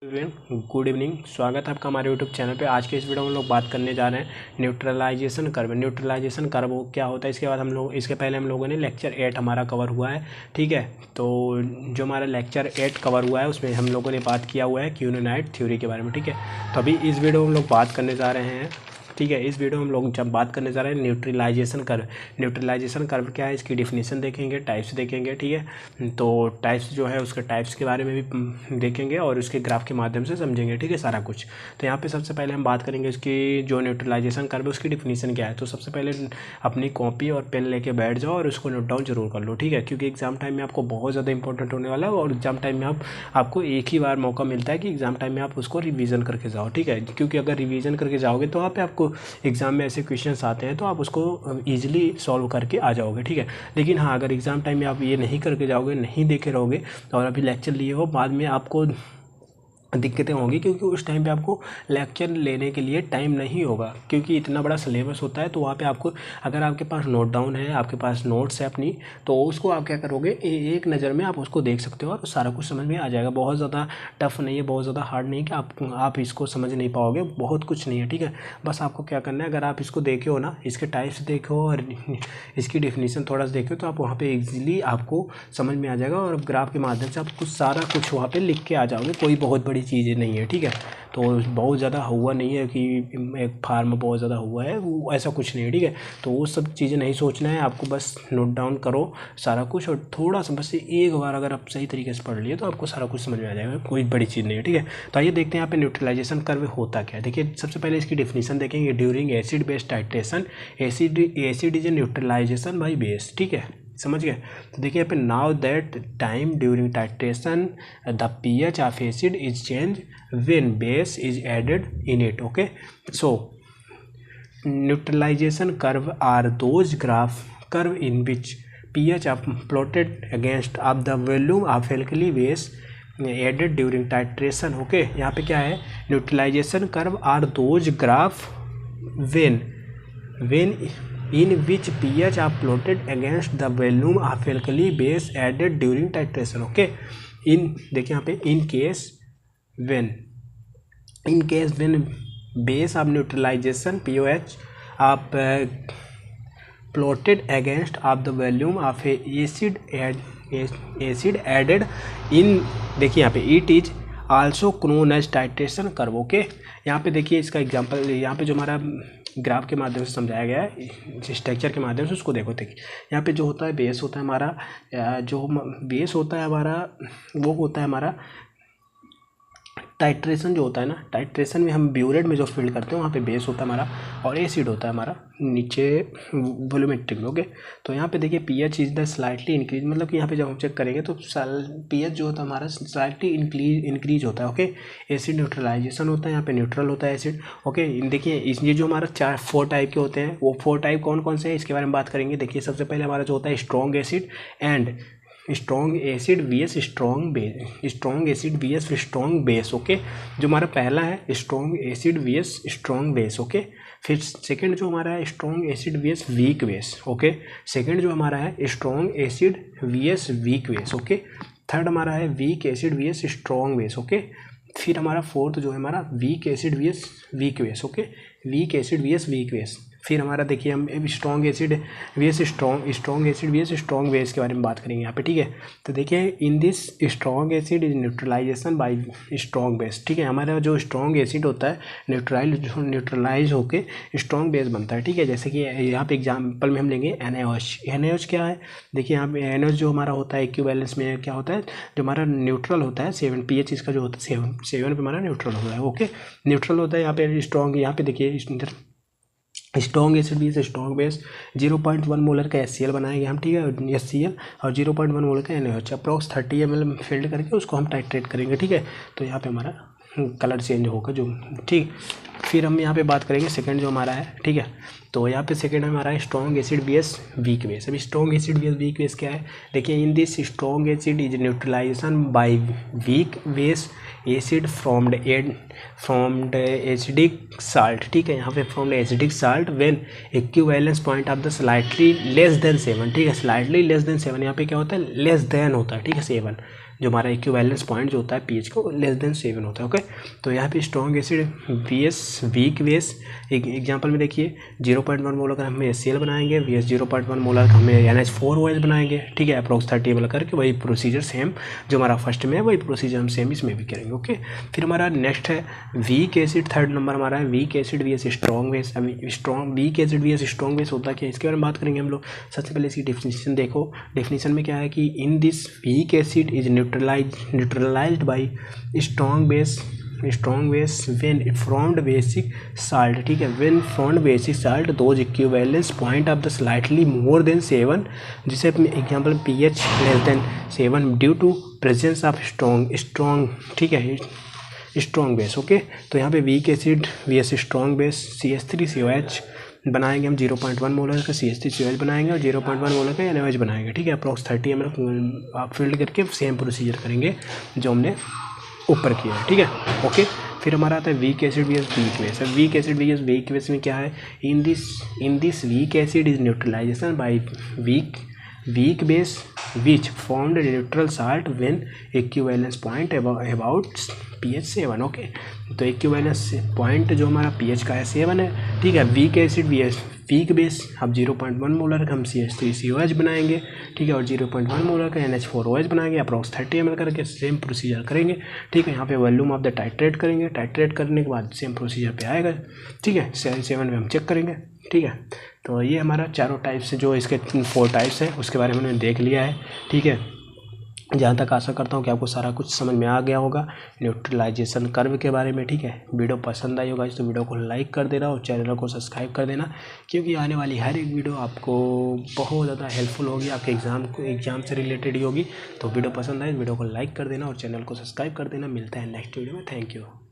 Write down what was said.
Good evening. स्वागत है आपका हमारे यूट्यूब चैनल पे। आज के इस वीडियो में हम लोग बात करने जा रहे हैं न्यूट्रलाइजेशन कर्व। न्यूट्रलाइजेशन कर्व क्या होता है, इसके बाद हम लोग इसके पहले हम लोगों ने लेक्चर 8 हमारा कवर हुआ है, ठीक है। तो जो हमारा लेक्चर 8 कवर हुआ है उसमें हम लोगों ने बात किया हुआ है क्यूनोनाइट थ्योरी के बारे में, ठीक है। तो अभी इस वीडियो में हम लोग बात करने जा रहे हैं, ठीक है। इस वीडियो में हम लोग जब बात करने जा रहे हैं न्यूट्रलाइजेशन कर्व। न्यूट्रलाइजेशन कर्व क्या है, इसकी डिफिनीशन देखेंगे, टाइप्स देखेंगे, ठीक है। तो टाइप्स जो है उसके टाइप्स के बारे में भी देखेंगे और उसके ग्राफ के माध्यम से समझेंगे, ठीक है, सारा कुछ। तो यहाँ पे सबसे पहले हम बात करेंगे इसकी जो न्यूट्रलाइजेशन कर्व है उसकी डिफिनीशन क्या है। तो सबसे पहले अपनी कॉपी और पेन लेके बैठ जाओ और उसको नोट डाउन जरूर कर लो, ठीक है, क्योंकि एग्जाम टाइम में आपको बहुत ज़्यादा इंपॉर्टेंट होने वाला है। और एग्जाम टाइम में आपको एक ही बार मौका मिलता है कि एग्जाम टाइम में आप उसको रिवीजन करके जाओ, ठीक है। क्योंकि अगर रिवीजन करके जाओगे तो वहाँ पे आपको एग्जाम में ऐसे क्वेश्चंस आते हैं तो आप उसको ईजिली सॉल्व करके आ जाओगे, ठीक है। लेकिन हाँ, अगर एग्जाम टाइम में आप ये नहीं करके जाओगे, नहीं देखे रहोगे और अभी लेक्चर लिए हो, बाद में आपको दिक्कतें होंगी, क्योंकि उस टाइम पे आपको लेक्चर लेने के लिए टाइम नहीं होगा, क्योंकि इतना बड़ा सिलेबस होता है। तो वहाँ पे आपको, अगर आपके पास नोट डाउन है, आपके पास नोट्स है अपनी, तो उसको आप क्या करोगे, एक नज़र में आप उसको देख सकते हो और सारा कुछ समझ में आ जाएगा। बहुत ज़्यादा टफ नहीं है, बहुत ज़्यादा हार्ड नहीं है कि आप इसको समझ नहीं पाओगे, बहुत कुछ नहीं है, ठीक है। बस आपको क्या करना है, अगर आप इसको देखे हो ना, इसके टाइप्स देखो और इसकी डिफिनीशन थोड़ा सा देखो, तो आप वहाँ पे इजीली आपको समझ में आ जाएगा और ग्राफ के माध्यम से आप कुछ सारा कुछ वहाँ पे लिख के आ जाओगे। कोई बहुत बड़ी चीज़ें नहीं है, ठीक है। तो बहुत ज़्यादा हुआ नहीं है कि एक फार्म बहुत ज़्यादा हुआ है, वो ऐसा कुछ नहीं है, ठीक है। तो वो सब चीज़ें नहीं सोचना है आपको, बस नोट डाउन करो सारा कुछ और थोड़ा सा बस एक बार अगर आप सही तरीके से पढ़ लिए तो आपको सारा कुछ समझ में आ जाएगा, कोई बड़ी चीज़ नहीं है, ठीक है। तो आइए देखते हैं यहाँ पे न्यूट्रलाइजेशन कर्व होता क्या है। देखिए, सबसे पहले इसकी डिफिनीशन देखेंगे। During acid base titration, acid is a neutralization by base, ठीक है, समझ गए। तो देखिए यहाँ पे, now that time during titration the pH of acid is change when base is added in it, okay. So neutralization curve are those graph curve in which pH of plotted against of the volume of alkali base added during titration, okay. यहाँ पे क्या है, neutralization curve are those graph when in which pH are plotted against the volume of alkali base added during titration, okay। देखिए यहाँ पे in case when base of neutralization POH of plotted against of the volume of acid added in, देखिए यहाँ पे it is also known as titration curve, okay. यहाँ पे देखिए इसका एग्जांपल, यहाँ पे जो हमारा ग्राफ के माध्यम से समझाया गया है, स्ट्रक्चर के माध्यम से, उसको देखो। देखिए यहाँ पे जो होता है बेस होता है हमारा, जो बेस होता है हमारा, वो होता है हमारा टाइट्रेशन जो होता है ना। टाइट्रेशन में हम ब्यूरेट में जो फील्ड करते हैं वहाँ पे बेस होता है हमारा और एसिड होता है हमारा नीचे वॉल्यूमेट्रिक में, ओके। तो यहाँ पे देखिए pH is the slightly increase, मतलब कि यहाँ पे जब हम चेक करेंगे तो pH जो होता है हमारा स्लाइटली इंक्रीज होता है, ओके। एसिड न्यूट्रलाइजेशन होता है, यहाँ पे न्यूट्रल होता है एसिड, ओके। देखिए ये जो हमारा 4 टाइप के होते हैं, वो 4 टाइप कौन कौन से हैं इसके बारे में बात करेंगे। देखिए सबसे पहले हमारा जो होता है strong acid and strong acid VS strong base, strong acid VS strong base, okay. जो हमारा पहला है strong acid VS strong base, okay. फिर सेकंड जो हमारा है strong acid VS weak base, okay. Second जो हमारा है strong acid VS weak base, okay. Third हमारा है weak acid VS strong base, okay. फिर हमारा फोर्थ जो है हमारा weak acid VS weak base, okay. Week acid VS weak base. फिर हमारा देखिए हम strong acid VS strong acid VS strong base के बारे में बात करेंगे यहाँ पे, ठीक है। तो देखिए in this strong acid is neutralization by strong base, ठीक है। हमारा जो स्ट्रॉन्ग एसिड होता है न्यूट्रलाइज होके स्ट्रॉन्ग बेस बनता है, ठीक है। जैसे कि यहाँ पे एग्जाम्पल में हम लेंगे NaOH। NaOH क्या है, देखिए यहाँ पे NaOH जो हमारा होता है इक्विवेलेंस में क्या होता है, जो हमारा न्यूट्रल होता है 7 pH इसका जो होता है 7 पे हमारा न्यूट्रल होता है, ओके। न्यूट्रल होता है यहाँ पे स्ट्रॉन्ग, यहाँ पे देखिए स्ट्रॉन्ग एसिड भी स्ट्रॉन्ग बेस 0.1 मोलर का HCl बनाएंगे हम, ठीक है, HCl और 0.1 मोलर का NaOH अप्रॉक्स 30 ml फिल्ड करके उसको हम टाइट्रेट करेंगे, ठीक है। तो यहाँ पे हमारा कलर चेंज होगा जो, ठीक। फिर हम यहाँ पे बात करेंगे सेकंड जो हमारा है, ठीक है। तो यहाँ पे सेकंड हमारा है strong acid base weak base. अभी strong acid base weak base क्या है, देखिए in this strong acid is neutralization by weak base acid formed acidic salt, ठीक है। यहाँ पे formed acidic salt when equivalence point of the slightly less than 7, ठीक है। स्लाइटली लेस देन 7, यहाँ पे क्या होता है, लेस देन होता है, ठीक है, 7। जो हमारा इक्विवेलेंस पॉइंट जो होता है पीएच को लेस देन 7 होता है। ओके, तो यहाँ पे strong acid VS weak base एक एग्जांपल में देखिए 0.1 मोलर का हमें HCl बनाएंगे, VS 0.1 मोलर का हमें NH4OH बनाएंगे, ठीक है, अप्रोक्स 30 ml करके वही प्रोसीजर सेम जो हमारा फर्स्ट में है वही प्रोसीजर हम सेम इसमें भी करेंगे। ओके, फिर हमारा नेक्स्ट है वीक एसिड, थर्ड नंबर हमारा है weak acid VS strong base. अभी strong weak acid VS strong base होता क्या है इसके बारे में बात करेंगे हम लोग। सबसे पहले इसकी डेफिनेशन देखो, डेफिनेशन में क्या है कि इन this weak acid is neutralised bye strong base when formed basic salt, ठीक है, when formed basic salt those equivalence point of the slightly more than 7, जिसे example pH less than 7 due to presence of strong ठीक है strong base. Okay, तो यहाँ पे weak acid VS strong base CH3COH बनाएंगे हम 0.1 मोलर का CH3COH बनाएंगे और 0.1 मोलर का NaOH बनाएंगे, ठीक है, अप्रॉक्स 30 ml आप फिल्ड करके सेम प्रोसीजर करेंगे जो हमने ऊपर किया है, ठीक है। ओके, फिर हमारा आता है weak acid VS weak base. Weak acid VS weak base में क्या है, in this weak acid is neutralization by weak base which formed neutral salt when equivalence point about pH 7। ओके, तो इक्विवेलेंस पॉइंट जो हमारा pH का है 7 है, ठीक है। Weak acid VS weak base अब 0.1 मोलर का हम CH3COH बनाएंगे, ठीक है, और 0.1 मोलर का NH4OH बनाएंगे, अप्रॉक्स 30 ml करके सेम प्रोसीजर करेंगे, ठीक है। यहाँ पे वॉल्यूम ऑफ द टाइट्रेट करेंगे, टाइट्रेट करने के बाद सेम प्रोसीजर पे आएगा, ठीक है, 7 में हम चेक करेंगे, ठीक है। तो ये हमारा चारों टाइप्स जो इसके 4 टाइप्स हैं उसके बारे में हमने देख लिया है, ठीक है। जहाँ तक आशा करता हूँ कि आपको सारा कुछ समझ में आ गया होगा न्यूट्रलाइजेशन कर्व के बारे में, ठीक है। वीडियो पसंद आई होगा तो वीडियो को लाइक कर देना और चैनल को सब्सक्राइब कर देना, क्योंकि आने वाली हर एक वीडियो आपको बहुत ज़्यादा हेल्पफुल होगी, आपके एग्ज़ाम से रिलेटेड ही होगी। तो वीडियो पसंद आए वीडियो को लाइक कर देना और चैनल को सब्सक्राइब कर देना। मिलता है नेक्स्ट वीडियो में, थैंक यू।